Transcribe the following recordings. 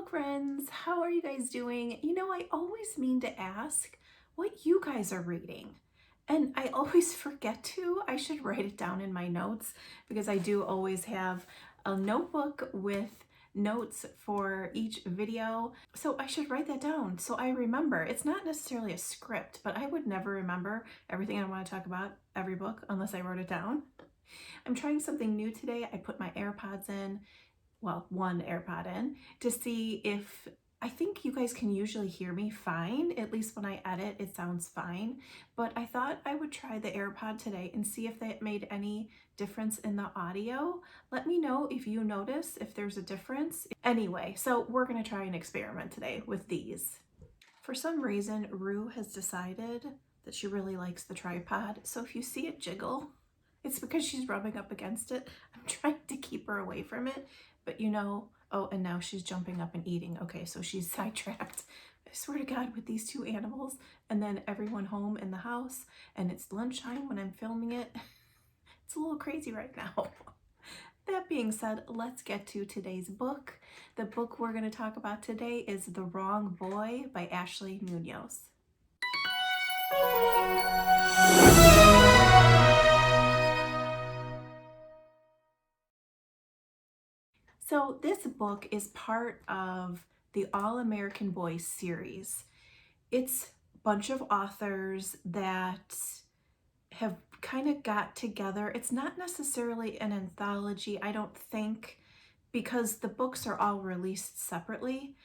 book friends, how are you guys doing? I always mean to ask what you guys are reading. And I always forget to. I should write it down in my notes because I do always have a notebook with notes for each video. So I should write that down so I remember. It's not necessarily a script, but I would never remember everything I want to talk about every book unless I wrote it down. I'm trying something new today. I put my AirPods in, well, one AirPod in, to see if, I think you guys can usually hear me fine. At least when I edit, it sounds fine. But I thought I would try the AirPod today and see if that made any difference in the audio. Let me know if you notice, if there's a difference. Anyway, so we're gonna try an experiment today with these. For some reason, Rue has decided that she really likes the tripod. So if you see it jiggle, it's because she's rubbing up against it. I'm trying to keep her away from it, but oh, and now she's jumping up and eating. Okay, so she's sidetracked. I swear to God, with these two animals and then everyone home in the house and it's lunchtime when I'm filming it, it's a little crazy right now. That being said, let's get to today's book. The book we're going to talk about today is The Wrong Boy by Ashley Munoz. So this book is part of the All-American Boys series. It's a bunch of authors that have kind of got together. It's not necessarily an anthology, I don't think, because the books are all released separately.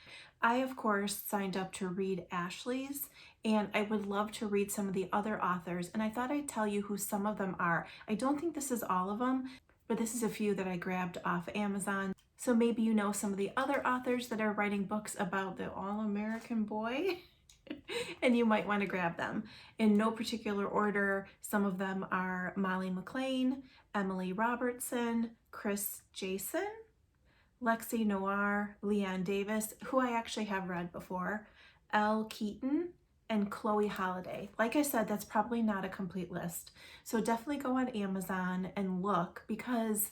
I, of course, signed up to read Ashley's, and I would love to read some of the other authors, and I thought I'd tell you who some of them are. I don't think this is all of them, but this is a few that I grabbed off Amazon. So maybe you know some of the other authors that are writing books about the All-American Boy, and you might want to grab them. In no particular order, some of them are Molly McLean, Emily Robertson, Chris Jason, Lexi Noir, Leanne Davis, who I actually have read before, Elle Keaton, and Chloe Holiday. Like I said, that's probably not a complete list. So definitely go on Amazon and look, because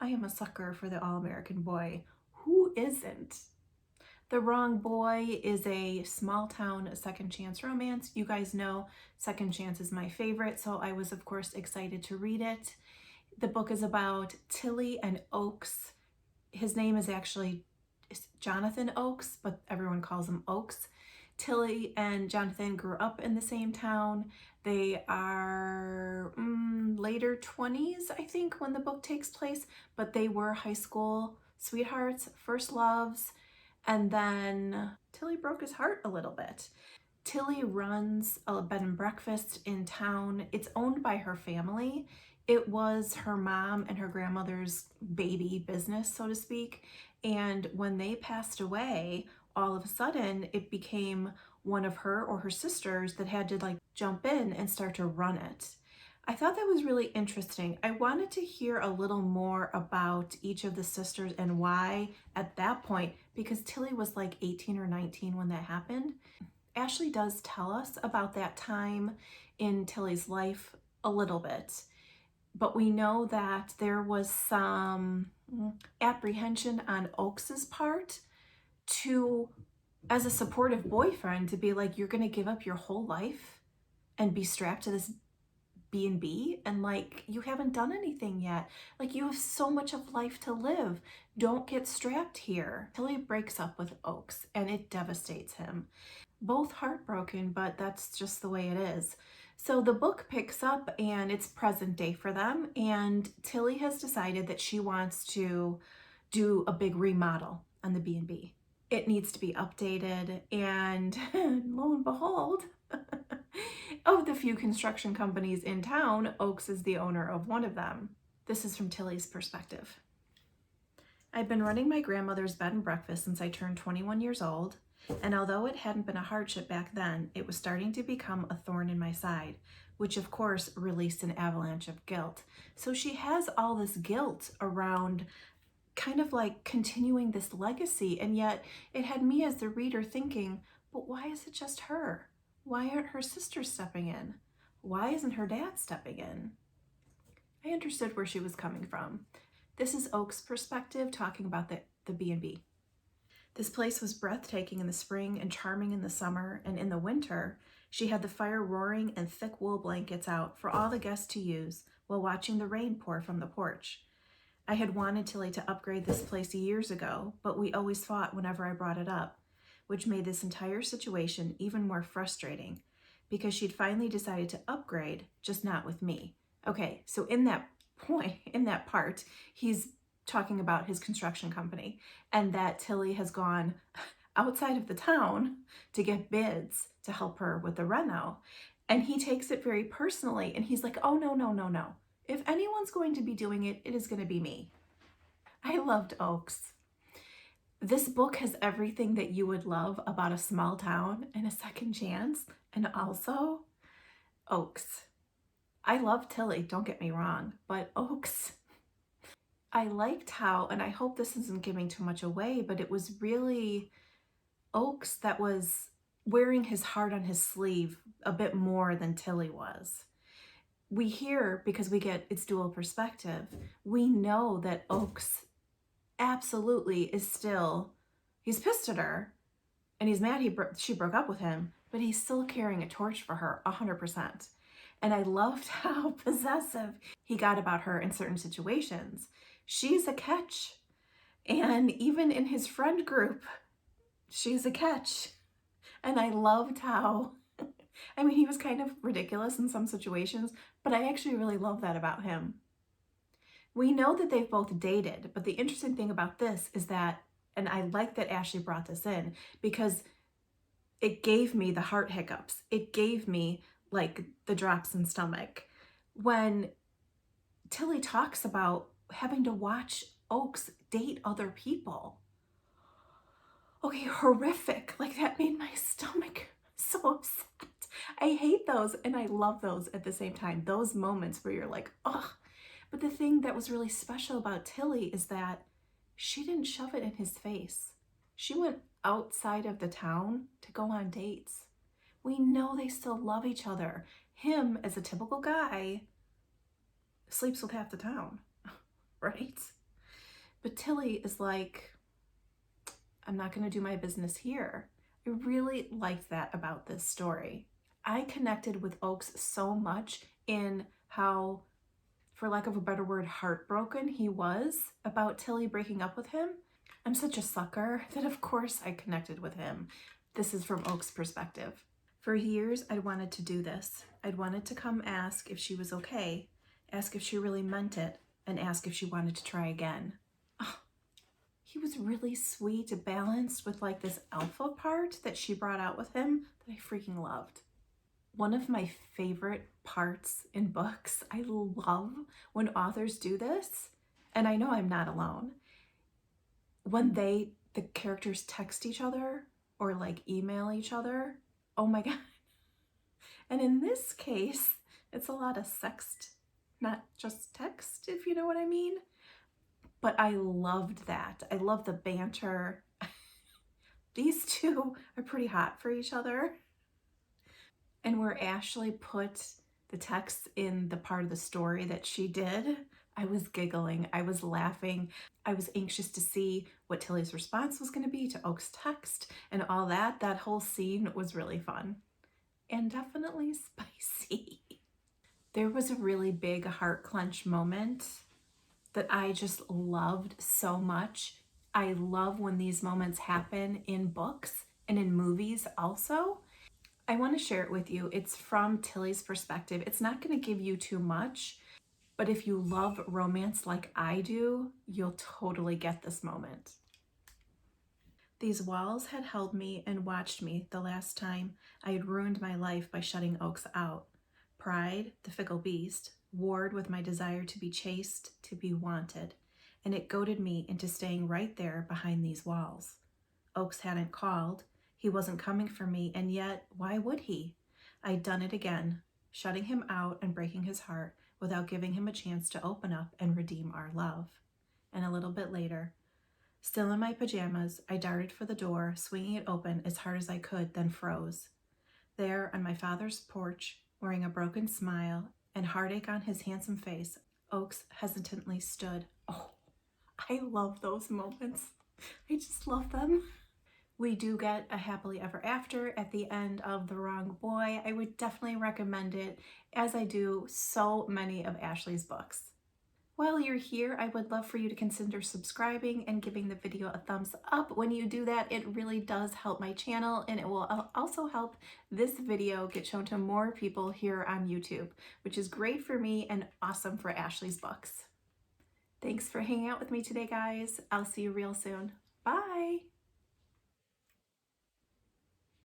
I am a sucker for the All-American Boy. Who isn't? The Wrong Boy is a small town second chance romance. You guys know second chance is my favorite, so I was of course excited to read it. The book is about Tilly and Oaks. His name is actually Jonathan Oaks, but everyone calls him Oaks. Tilly and Jonathan grew up in the same town. They are later 20s, I think, when the book takes place, but they were high school sweethearts, first loves, and then Tilly broke his heart a little bit. Tilly runs a bed and breakfast in town. It's owned by her family. It was her mom and her grandmother's baby business, so to speak. And when they passed away, all of a sudden it became one of her or her sisters that had to jump in and start to run it. I thought that was really interesting. I wanted to hear a little more about each of the sisters and why at that point, because Tilly was like 18 or 19 when that happened. Ashley does tell us about that time in Tilly's life a little bit, but we know that there was some apprehension on Oaks's part to, as a supportive boyfriend, to be like, you're gonna give up your whole life and be strapped to this B&B, and you haven't done anything yet. You have so much of life to live. Don't get strapped here. Tilly breaks up with Oaks and it devastates him. Both heartbroken, but that's just the way it is. So the book picks up and it's present day for them, and Tilly has decided that she wants to do a big remodel on the B&B. It needs to be updated, and lo and behold, of the few construction companies in town, Oaks is the owner of one of them. This is from Tilly's perspective. I've been running my grandmother's bed and breakfast since I turned 21 years old, and although it hadn't been a hardship back then, it was starting to become a thorn in my side, which of course released an avalanche of guilt. So she has all this guilt around kind of continuing this legacy, and yet it had me as the reader thinking, but why is it just her? Why aren't her sisters stepping in? Why isn't her dad stepping in? I understood where she was coming from. This is Oak's perspective talking about the B&B. This place was breathtaking in the spring and charming in the summer, and in the winter, she had the fire roaring and thick wool blankets out for all the guests to use while watching the rain pour from the porch. I had wanted Tilly to upgrade this place years ago, but we always fought whenever I brought it up, which made this entire situation even more frustrating because she'd finally decided to upgrade, just not with me. Okay, so in that part, he's talking about his construction company and that Tilly has gone outside of the town to get bids to help her with the reno. And he takes it very personally and he's like, oh, no, no, no, no. If anyone's going to be doing it, it is going to be me. I loved Oaks. This book has everything that you would love about a small town and a second chance, and also Oaks. I love Tilly, don't get me wrong, but Oaks, I liked how, and I hope this isn't giving too much away, but it was really Oaks that was wearing his heart on his sleeve a bit more than Tilly was. We hear, because we get its dual perspective, we know that Oaks absolutely is still, he's pissed at her and he's mad she broke up with him, but he's still carrying a torch for her 100%. And I loved how possessive he got about her in certain situations. She's a catch. And even in his friend group, she's a catch. And I loved how, I mean, he was kind of ridiculous in some situations, but I actually really love that about him. We know that they've both dated, but the interesting thing about this is that, and I like that Ashley brought this in because it gave me the heart hiccups. It gave me like the drops in stomach when Tilly talks about having to watch Oaks date other people. Okay, horrific. Like that made my stomach so upset. I hate those and I love those at the same time. Those moments where you're like, ugh. But the thing that was really special about Tilly is that she didn't shove it in his face. She went outside of the town to go on dates. We know they still love each other. Him, as a typical guy, sleeps with half the town, right? But Tilly is like, I'm not going to do my business here. I really liked that about this story. I connected with Oaks so much in how, for lack of a better word, heartbroken he was about Tilly breaking up with him. I'm such a sucker that of course I connected with him. This is from Oaks' perspective. For years, I'd wanted to do this. I'd wanted to come ask if she was okay, ask if she really meant it, and ask if she wanted to try again. Oh, he was really sweet, balanced with like this alpha part that she brought out with him that I freaking loved. One of my favorite parts in books, I love when authors do this, and I know I'm not alone, when the characters text each other or like email each other. Oh my God. And in this case, it's a lot of sext, not just text, if you know what I mean. But I loved that. I love the banter. These two are pretty hot for each other. And where Ashley put the text in the part of the story that she did, I was giggling, I was laughing. I was anxious to see what Tilly's response was going to be to Oak's text and all that. That whole scene was really fun and definitely spicy. There was a really big heart clench moment that I just loved so much. I love when these moments happen in books and in movies also. I want to share it with you. It's from Tilly's perspective. It's not going to give you too much, but if you love romance like I do, you'll totally get this moment. These walls had held me and watched me the last time I had ruined my life by shutting Oaks out. Pride, the fickle beast, warred with my desire to be chased, to be wanted, and it goaded me into staying right there behind these walls. Oaks hadn't called. He wasn't coming for me, and yet, why would he? I'd done it again, shutting him out and breaking his heart without giving him a chance to open up and redeem our love. And a little bit later, still in my pajamas, I darted for the door, swinging it open as hard as I could, then froze. There, on my father's porch, wearing a broken smile and heartache on his handsome face, Oaks hesitantly stood. Oh, I love those moments. I just love them. We do get a happily ever after at the end of The Wrong Boy. I would definitely recommend it, as I do so many of Ashley's books. While you're here, I would love for you to consider subscribing and giving the video a thumbs up. When you do that, it really does help my channel, and it will also help this video get shown to more people here on YouTube, which is great for me and awesome for Ashley's books. Thanks for hanging out with me today, guys. I'll see you real soon. Bye!